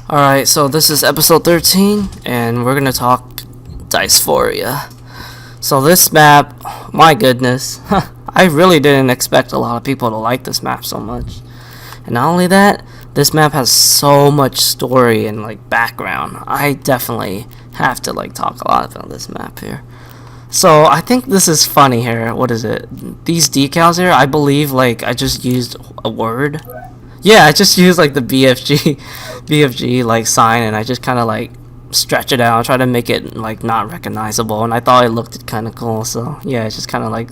Alright, so this is episode 13, and we're gonna talk Dysphoria. So this map, my goodness, I really didn't expect a lot of people to like this map so much. And not only that, this map has so much story and background. I definitely have to talk a lot about this map here. So I think this is funny here. What is it? These decals here, I believe I just used a word. Yeah, I just used the BFG sign, and I just kind of stretch it out, try to make it not recognizable, and I thought it looked kind of cool. So yeah, it just kind of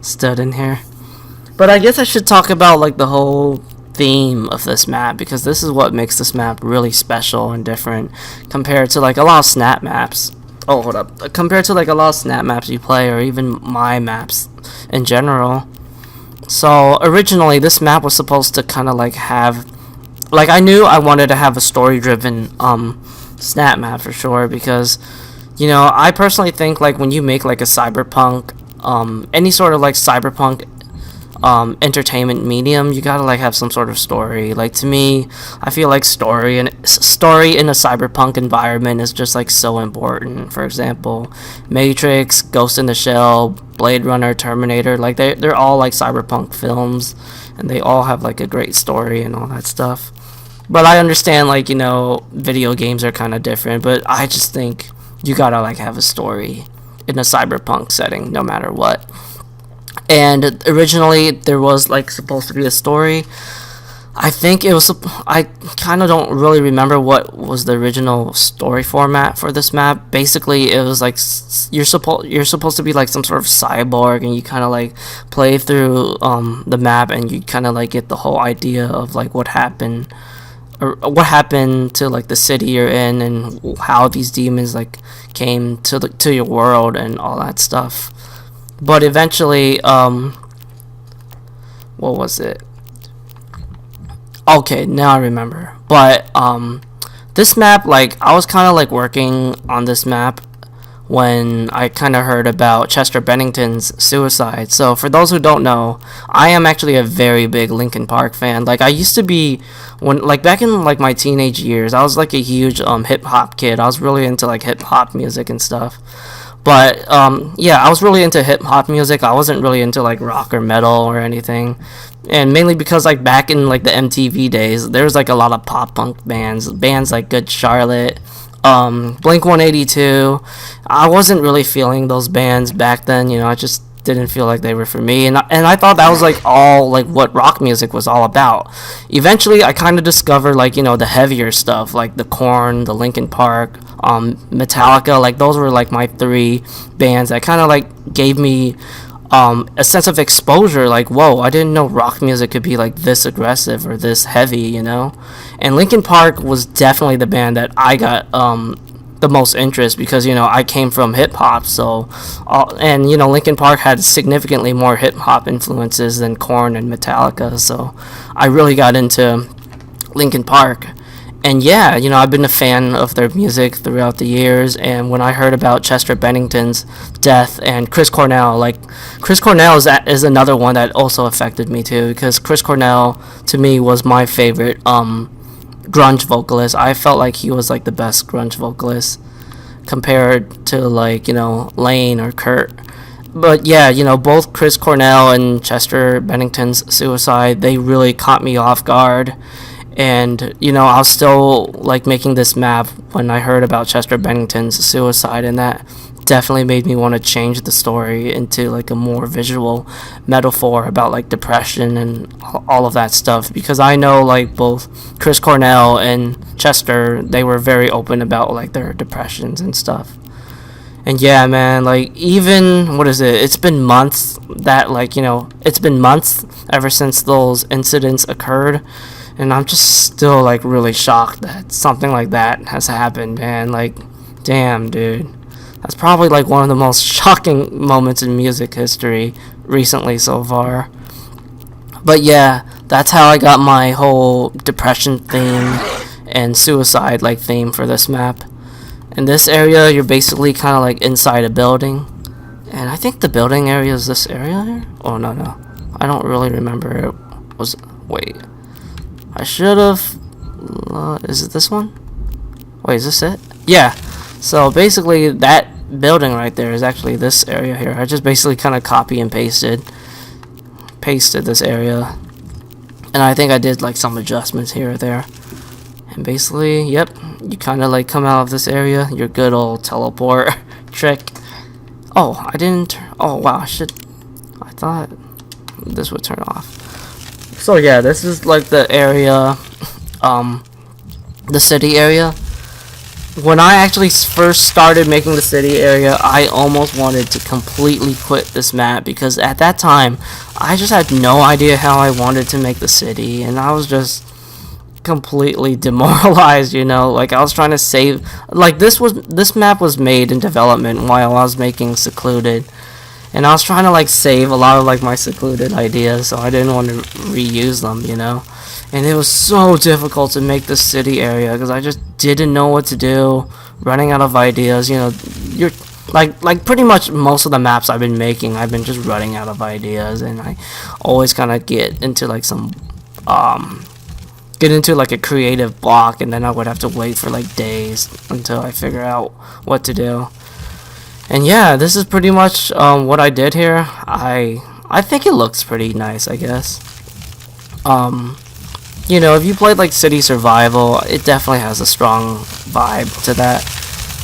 stood in here. But I guess I should talk about the whole theme of this map, because this is what makes this map really special and different compared to a lot of snap maps. Oh, hold up. Compared to a lot of snap maps you play, or even my maps in general. So originally this map was supposed to kind of have, I knew I wanted to have a story driven snap map for sure, because I personally think when you make a cyberpunk any sort of cyberpunk entertainment medium, you gotta have some sort of story. To me, I feel story in a cyberpunk environment is just so important. For example, Matrix, Ghost in the Shell, Blade Runner, Terminator, they're all cyberpunk films, and they all have a great story and all that stuff. But I understand video games are kind of different, but I just think you gotta have a story in a cyberpunk setting no matter what. And originally there was supposed to be a story. I think it was, I kind of don't really remember what was the original story format for this map. Basically it was you're supposed to be some sort of cyborg, and you kind of play through the map, and you kind of get the whole idea of what happened, or what happened to the city you're in, and how these demons came to your world and all that stuff. But eventually, what was it? Okay, now I remember. But this map, I was kind of working on this map when I kind of heard about Chester Bennington's suicide. So for those who don't know, I am actually a very big Linkin Park fan. I used to be, when back in my teenage years, I was a huge hip hop kid. I was really into hip hop music and stuff. But yeah, I was really into hip hop music. I wasn't really into rock or metal or anything, and mainly because back in the MTV days, there was a lot of pop punk bands like Good Charlotte, Blink 182. I wasn't really feeling those bands back then. I just didn't feel they were for me, and I thought that was all what rock music was all about. Eventually I kind of discovered the heavier stuff, the Korn, the Linkin Park, Metallica. Those were my three bands that kind of gave me a sense of exposure. Whoa, I didn't know rock music could be this aggressive or this heavy, and Linkin Park was definitely the band that I got the most interest, because I came from hip hop. So and Linkin Park had significantly more hip hop influences than Korn and Metallica, so I really got into Linkin Park. And yeah, I've been a fan of their music throughout the years, and when I heard about Chester Bennington's death and Chris Cornell, Chris Cornell is another one that also affected me too, because Chris Cornell to me was my favorite grunge vocalist. I felt he was the best grunge vocalist compared to Lane or Kurt. But yeah, both Chris Cornell and Chester Bennington's suicide, they really caught me off guard. And I was still making this map when I heard about Chester Bennington's suicide, and that definitely made me want to change the story into a more visual metaphor about depression and all of that stuff, because I know both Chris Cornell and Chester, they were very open about their depressions and stuff. And yeah, man, even, what is it, it's been months that it's been months ever since those incidents occurred, and I'm just still really shocked that something like that has happened, man. Damn, dude. That's probably one of the most shocking moments in music history recently so far. But yeah, that's how I got my whole depression theme and suicide theme for this map. In this area, you're basically kind of inside a building, and I think the building area is this area here. Oh no, I don't really remember. Wait, I should have Is it this one? Wait, is this it? Yeah. So basically that building right there is actually this area here. I just basically kind of copy and pasted this area. And I think I did like some adjustments here or there. And basically, yep, you kind of like come out of this area, your good old teleport trick. Oh, I didn't. Oh, wow, I thought this would turn off. So yeah, this is like the area, the city area. When I actually first started making the city area, I almost wanted to completely quit this map because at that time, I just had no idea how I wanted to make the city, and I was just completely demoralized, you know. Like, I was trying to save, like, this map was made in development while I was making Secluded, and I was trying to like save a lot of like my Secluded ideas, so I didn't want to reuse them, you know. And it was so difficult to make the city area because I just didn't know what to do, running out of ideas, you know. You're like pretty much most of the maps I've been making, I've been just running out of ideas, and I always kind of get into like a creative block, and then I would have to wait for like days until I figure out what to do. And yeah, this is pretty much what I did here. I think it looks pretty nice, I guess. You know, if you played like City Survival, it definitely has a strong vibe to that.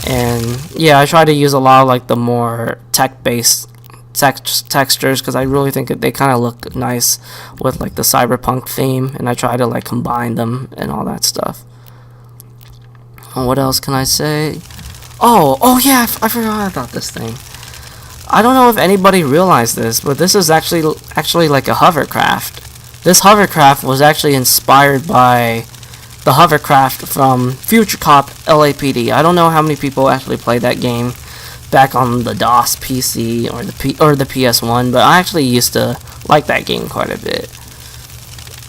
And yeah, I try to use a lot of like the more tech-based textures because I really think they kind of look nice with like the cyberpunk theme, and I try to like combine them and all that stuff. And what else can I say? Oh yeah, I forgot about this thing. I don't know if anybody realized this, but this is actually like a hovercraft. This hovercraft was actually inspired by the hovercraft from Future Cop LAPD. I don't know how many people actually played that game back on the DOS PC or the PS1, but I actually used to like that game quite a bit.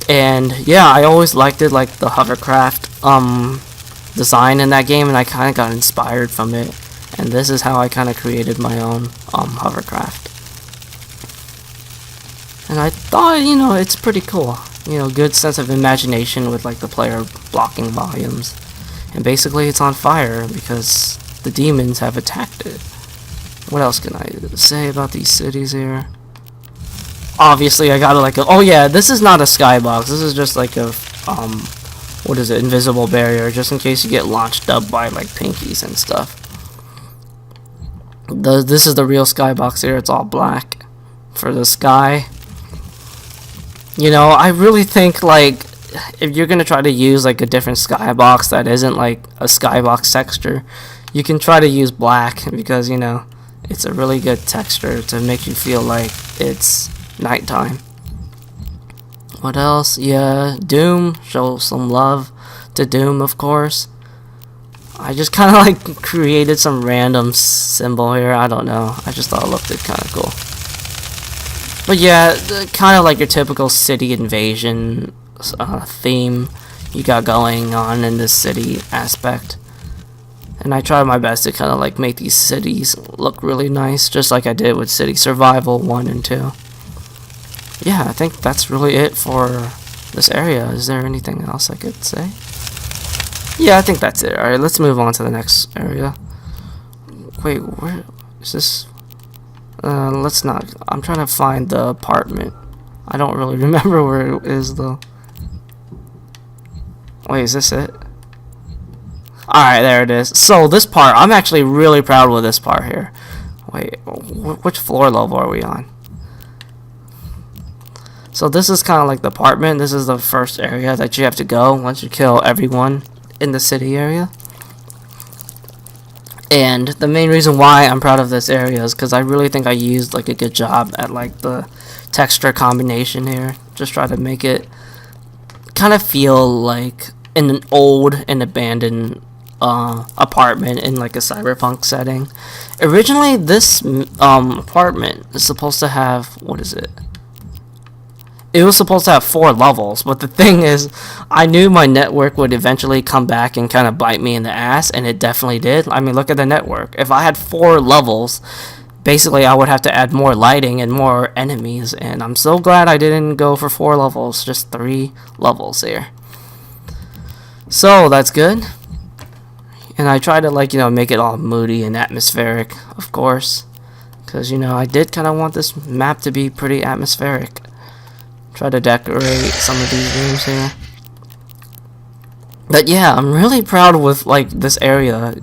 And yeah, I always liked it, like the hovercraft design in that game, and I kind of got inspired from it. And this is how I kind of created my own hovercraft. And I thought, you know, it's pretty cool. You know, good sense of imagination with like the player blocking volumes. And basically it's on fire because the demons have attacked it. What else can I say about these cities here? Obviously I gotta like oh yeah, this is not a skybox. This is just like a what is it, invisible barrier, just in case you get launched up by like pinkies and stuff. This is the real skybox here. It's all black for the sky. You know, I really think like if you're gonna try to use like a different skybox that isn't like a skybox texture, you can try to use black because, you know, it's a really good texture to make you feel like it's nighttime. What else? Yeah, Doom. Show some love to Doom, of course. I just kind of like created some random symbol here. I don't know. I just thought it looked kind of cool. But yeah, kind of like your typical city invasion theme you got going on in this city aspect. And I tried my best to kind of like make these cities look really nice, just like I did with City Survival 1 and 2. Yeah, I think that's really it for this area. Is there anything else I could say? Yeah, I think that's it. Alright, let's move on to the next area. Wait, where is this? Let's not. I'm trying to find the apartment. I don't really remember where it is though. Wait, is this it? Alright, there it is. So this part, I'm actually really proud with this part here. Wait, which floor level are we on? So this is kind of like the apartment. This is the first area that you have to go once you kill everyone in the city area. And the main reason why I'm proud of this area is because I really think I used like a good job at like the texture combination here. Just try to make it kind of feel like in an old and abandoned apartment in like a cyberpunk setting. Originally this apartment is supposed to have, what is it? It was supposed to have 4 levels, but the thing is, I knew my network would eventually come back and kind of bite me in the ass, and it definitely did. I mean, look at the network. If I had 4 levels, basically I would have to add more lighting and more enemies, and I'm so glad I didn't go for 4 levels, just 3 levels here. So that's good. And I try to like, make it all moody and atmospheric, of course. Because, I did kind of want this map to be pretty atmospheric. Try to decorate some of these rooms here. But yeah, I'm really proud with like this area,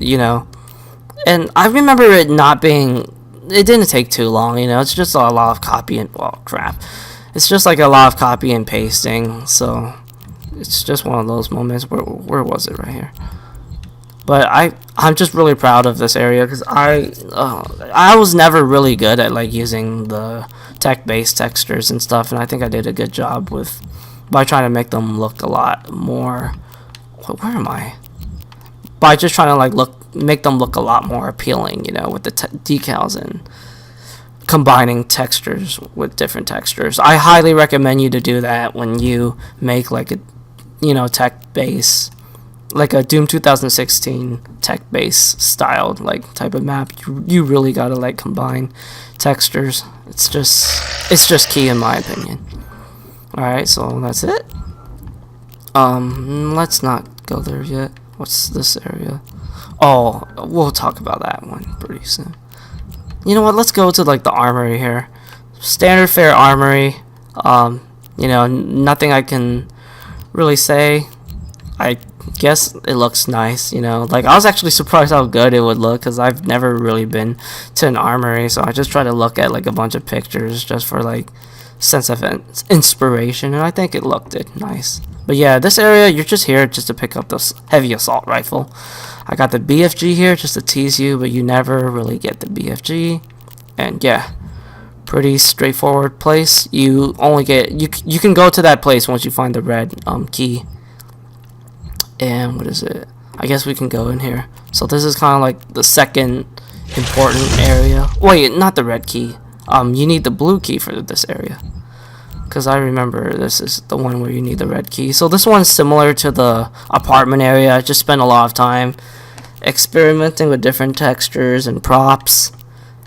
And I remember it not being, it didn't take too long, It's just a lot of copy and, well, crap. It's just like a lot of copy and pasting, so it's just one of those moments. Where was it? Right here. But I'm just really proud of this area because I was never really good at like using the tech-based textures and stuff, and I think I did a good job by trying to make them look a lot more. Where am I? By just trying to like make them look a lot more appealing, with the decals and combining textures with different textures. I highly recommend you to do that when you make like a tech base, like a Doom 2016 tech base styled like type of map. You really gotta like combine textures. It's just key in my opinion. Alright, so that's it. Let's not go there yet. What's this area? Oh, we'll talk about that one pretty soon. You know what, let's go to like the armory here. Standard fare armory. Nothing I can really say. I guess it looks nice, Like, I was actually surprised how good it would look because I've never really been to an armory, so I just try to look at like a bunch of pictures just for like sense of inspiration, and I think it looked nice. But yeah, this area, you're just here just to pick up this heavy assault rifle. I got the BFG here just to tease you, but you never really get the BFG. And yeah, pretty straightforward place. You only get, you can go to that place once you find the red key. And what is it? I guess we can go in here. So this is kind of like the second important area. Wait, not the red key. You need the blue key for this area. Because I remember this is the one where you need the red key. So this one's similar to the apartment area. I just spent a lot of time experimenting with different textures and props.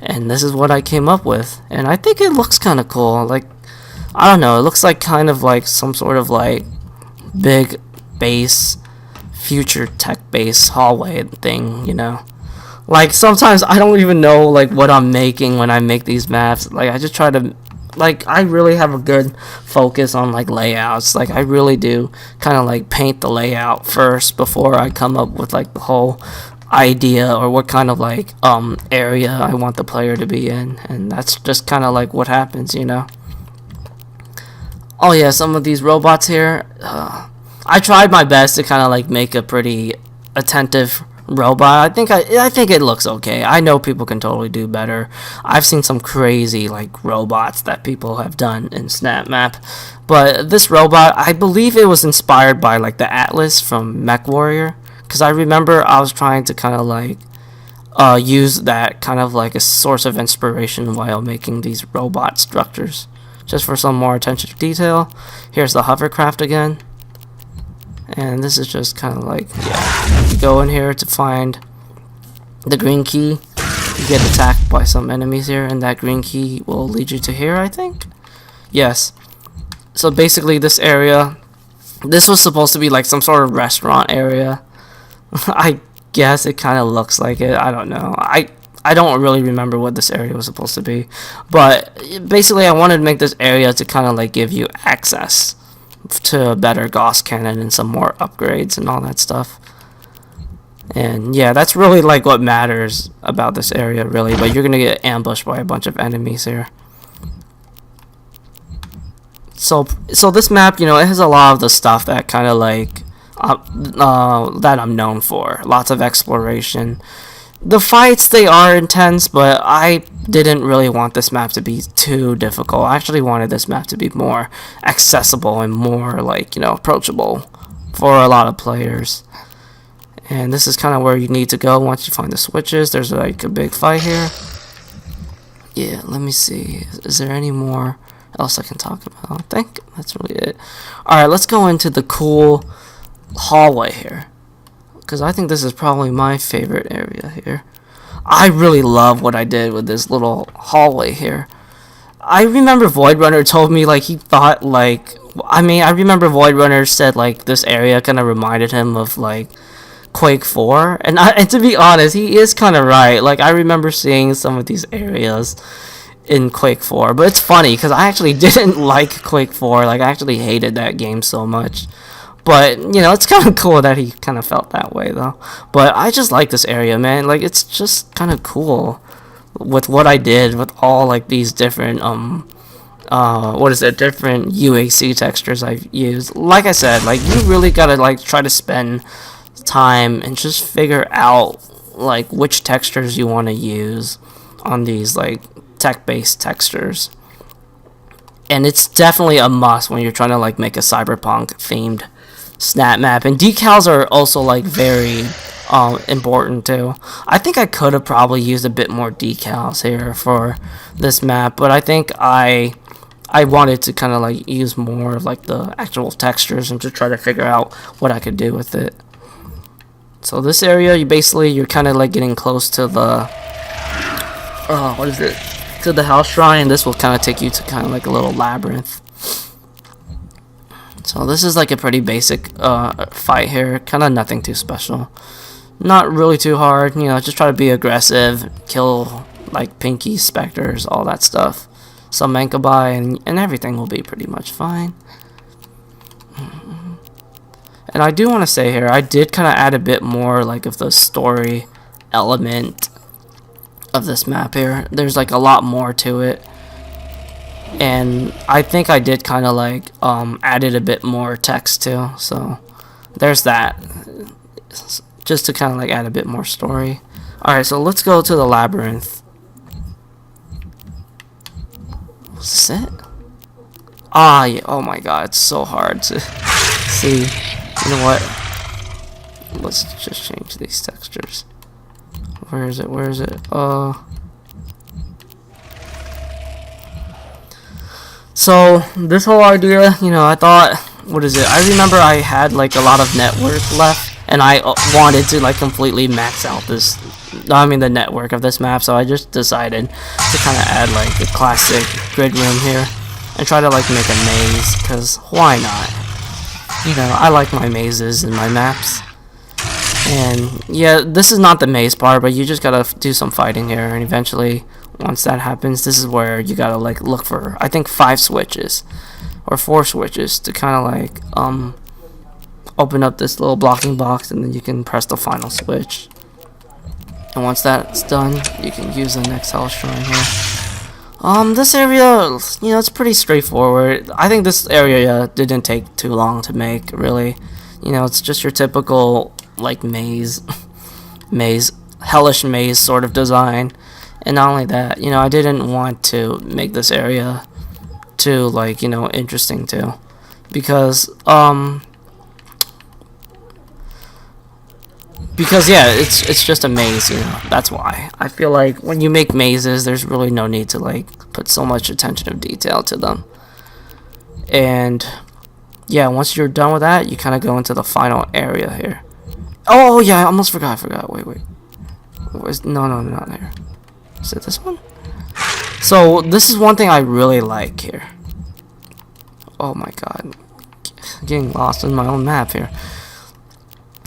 And this is what I came up with. And I think it looks kind of cool. Like, I don't know. It looks like kind of like some sort of like big base, future tech base hallway thing, Like, sometimes I don't even know like what I'm making when I make these maps. Like, I just try to, like, I really have a good focus on like layouts. Like, I really do kind of like paint the layout first before I come up with like the whole idea or what kind of like area I want the player to be in, and that's just kind of like what happens, Oh yeah, some of these robots here, I tried my best to kind of like make a pretty attentive robot. I think it looks okay. I know people can totally do better. I've seen some crazy like robots that people have done in SnapMap, but this robot, I believe it was inspired by like the Atlas from MechWarrior, because I remember I was trying to kind of like use that kind of like a source of inspiration while making these robot structures, just for some more attention to detail. Here's the hovercraft again. And this is just kind of like, yeah, you go in here to find the green key. You get attacked by some enemies here, and that green key will lead you to here, I think. Yes. So basically this area, this was supposed to be like some sort of restaurant area. I guess it kind of looks like it. I don't know. I don't really remember what this area was supposed to be. But basically I wanted to make this area to kind of like give you access to a better Gauss cannon and some more upgrades and all that stuff. And yeah, that's really like what matters about this area, really. But you're gonna get ambushed by a bunch of enemies here. So this map, it has a lot of the stuff that kind of like that I'm known for. Lots of exploration. The fights, they are intense, but I didn't really want this map to be too difficult. I actually wanted this map to be more accessible and more like, approachable for a lot of players. And this is kind of where you need to go once you find the switches. There's like a big fight here. Yeah, let me see. Is there any more else I can talk about? I think that's really it. Alright, let's go into the cool hallway here, because I think this is probably my favorite area here. I really love what I did with this little hallway here. I remember Void Runner told me like he thought like I mean, I remember Void Runner said like this area kind of reminded him of like Quake 4, and to be honest, he is kind of right. Like I remember seeing some of these areas in Quake 4, but it's funny because I actually didn't like Quake 4. Like I actually hated that game so much. But you know, it's kind of cool that he kind of felt that way though. But I just like this area, man. Like it's just kind of cool with what I did with all like these different different UAC textures I've used. Like I said, like you really gotta like try to spend time and just figure out like which textures you want to use on these like tech-based textures. And it's definitely a must when you're trying to like make a cyberpunk themed snap map. And decals are also like very important too. I think I could have probably used a bit more decals here for this map, but I think I wanted to kind of like use more of like the actual textures and to try to figure out what I could do with it. So this area, you're kind of like getting close to the to the house shrine. This will kind of take you to kind of like a little labyrinth. So this is like a pretty basic fight here, kind of nothing too special, not really too hard. You know, just try to be aggressive, kill like Pinky, Specters, all that stuff. Some Mankabai, and everything will be pretty much fine. And I do want to say here, I did kind of add a bit more like of the story element of this map here. There's like a lot more to it, and I think I did kind of like added a bit more text too. So there's that, just to kind of like add a bit more story. Alright, so let's go to the labyrinth. What's it? Ah, yeah, oh my god, it's so hard to see. You know what? Let's just change these textures. Where is it? Where is it? So this whole idea, you know, I thought, what is it? I remember I had like a lot of network left, and I wanted to like completely max out this, the network of this map. So I just decided to kind of add like a classic grid room here and try to like make a maze, because why not? You know, I like my mazes and my maps. And yeah, this is not the maze part, but you just gotta do some fighting here, and eventually once that happens, this is where you gotta like look for, I think, 5 switches or 4 switches to kind of like open up this little blocking box, and then you can press the final switch. And once that's done, you can use the next hell shrine here. This area, you know, it's pretty straightforward. I think this area didn't take too long to make, really. You know, it's just your typical like maze, hellish maze sort of design. And not only that, you know, I didn't want to make this area too like, you know, interesting too, because yeah, it's just a maze, you know. That's why I feel like when you make mazes, there's really no need to like put so much attention of detail to them. And yeah, once you're done with that, you kind of go into the final area here. Oh yeah, I almost forgot. Wait. No, not there. Is it this one? So this is one thing I really like here. Oh my god, I'm getting lost in my own map here.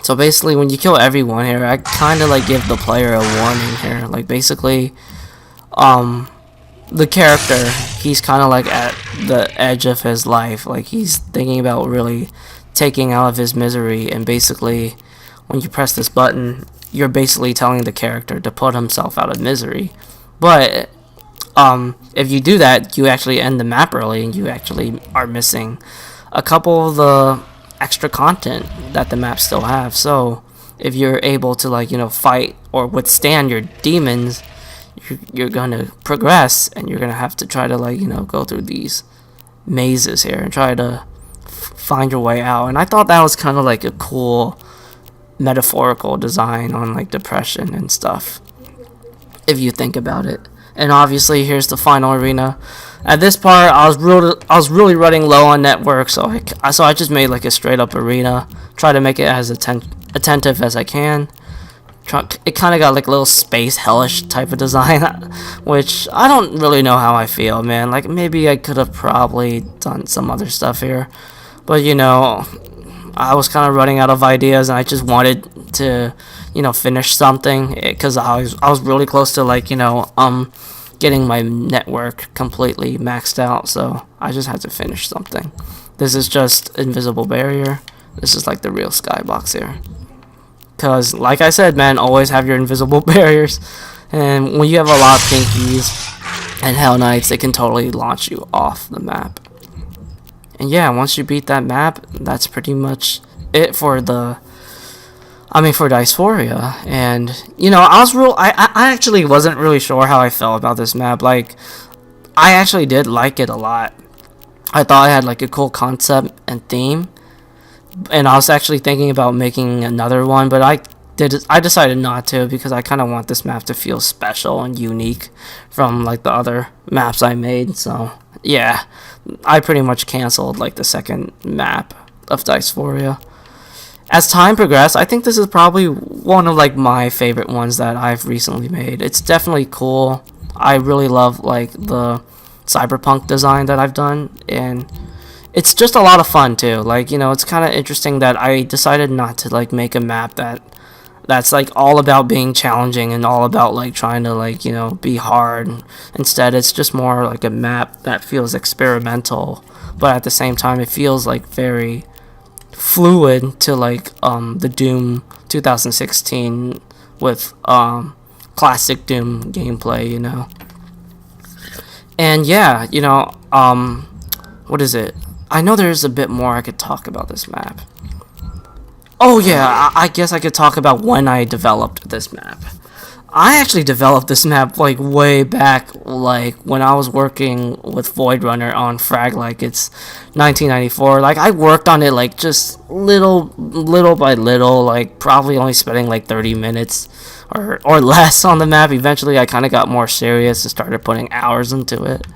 So basically, when you kill everyone here, I kind of like give the player a warning here. Like basically, the character, he's kind of like at the edge of his life. Like he's thinking about really taking out of his misery, and basically, when you press this button, you're basically telling the character to put himself out of misery. But if you do that, you actually end the map early, and you actually are missing a couple of the extra content that the maps still have. So if you're able to like, you know, fight or withstand your demons, you're gonna progress, and you're gonna have to try to like, you know, go through these mazes here and try to find your way out. And I thought that was kind of like a cool metaphorical design on like depression and stuff, if you think about it. And obviously here's the final arena. At this part, I was really running low on network, so I just made like a straight up arena. Try to make it as attentive as I can. It kind of got like a little space hellish type of design, which I don't really know how I feel, man. Like maybe I could have probably done some other stuff here, but you know, I was kind of running out of ideas, and I just wanted to, you know, finish something because I was really close to like, you know, getting my network completely maxed out, so I just had to finish something. This is just invisible barrier. This is like the real skybox here. Because, like I said, man, always have your invisible barriers. And when you have a lot of pinkies and Hell Knights, they can totally launch you off the map. And yeah, once you beat that map, that's pretty much it for for Dysphoria. And, you know, I actually wasn't really sure how I felt about this map. Like, I actually did like it a lot. I thought it had, like, a cool concept and theme. And I was actually thinking about making another one, but I decided not to because I kind of want this map to feel special and unique from like the other maps I made. So yeah, I pretty much canceled like the second map of Dysphoria. As time progressed, I think this is probably one of like my favorite ones that I've recently made. It's definitely cool. I really love like the cyberpunk design that I've done, and it's just a lot of fun too. Like, you know, it's kind of interesting that I decided not to like make a map that's like all about being challenging and all about like trying to like, you know, be hard. Instead, it's just more like a map that feels experimental, but at the same time it feels like very fluid to like the Doom 2016 with classic Doom gameplay, you know. And yeah, you know, what is it? I know there's a bit more I could talk about this map. Oh yeah, I guess I could talk about when I developed this map. I actually developed this map like way back, like when I was working with Void Runner on Frag, like it's 1994. Like I worked on it like just little by little, like probably only spending like 30 minutes or less on the map. Eventually I kind of got more serious and started putting hours into it.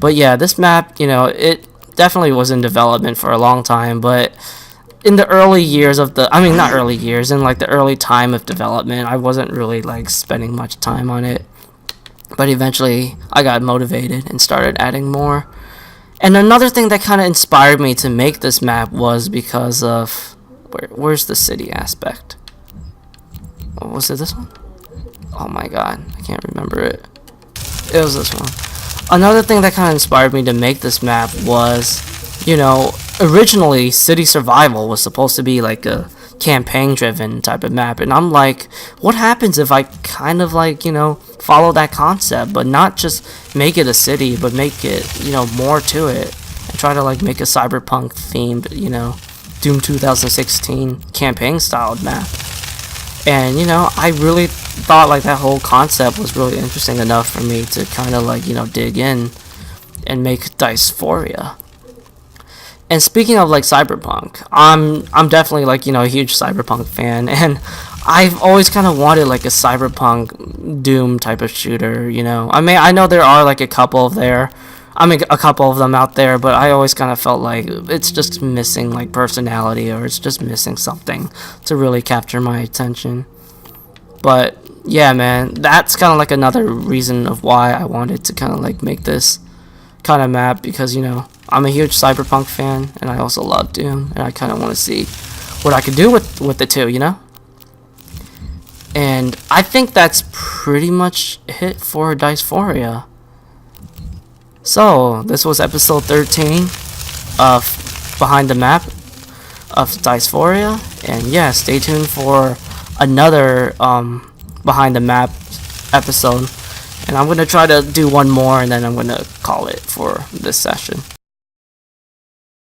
But yeah, this map, you know, it definitely was in development for a long time, but in the early years of not early years, in like the early time of development, I wasn't really like spending much time on it. But eventually I got motivated and started adding more. And another thing that kind of inspired me to make this map was because of where's the city aspect? Oh, was it this one? Oh my god, I can't remember it. It was this one. Another thing that kind of inspired me to make this map was, you know, originally City Survival was supposed to be like a campaign-driven type of map, and I'm like, what happens if I kind of like, you know, follow that concept, but not just make it a city, but make it, you know, more to it, and try to like make a cyberpunk themed, you know, Doom 2016 campaign-styled map. And, you know, I really thought like that whole concept was really interesting enough for me to kind of like, you know, dig in and make Dysphoria. And speaking of like cyberpunk, I'm definitely like, you know, a huge cyberpunk fan, and I've always kind of wanted like a cyberpunk Doom type of shooter, you know. I mean, I know there are like a couple of them out there, but I always kind of felt like it's just missing like personality, or it's just missing something to really capture my attention. But yeah, man, that's kind of like another reason of why I wanted to kind of like make this kind of map, because, you know, I'm a huge cyberpunk fan, and I also love Doom, and I kind of want to see what I could do with the two, you know. And I think that's pretty much it for Dysphoria. So, this was episode 13 of Behind the Map of Dysphoria, and yeah, stay tuned for another Behind the Map episode, and I'm going to try to do one more, and then I'm going to call it for this session.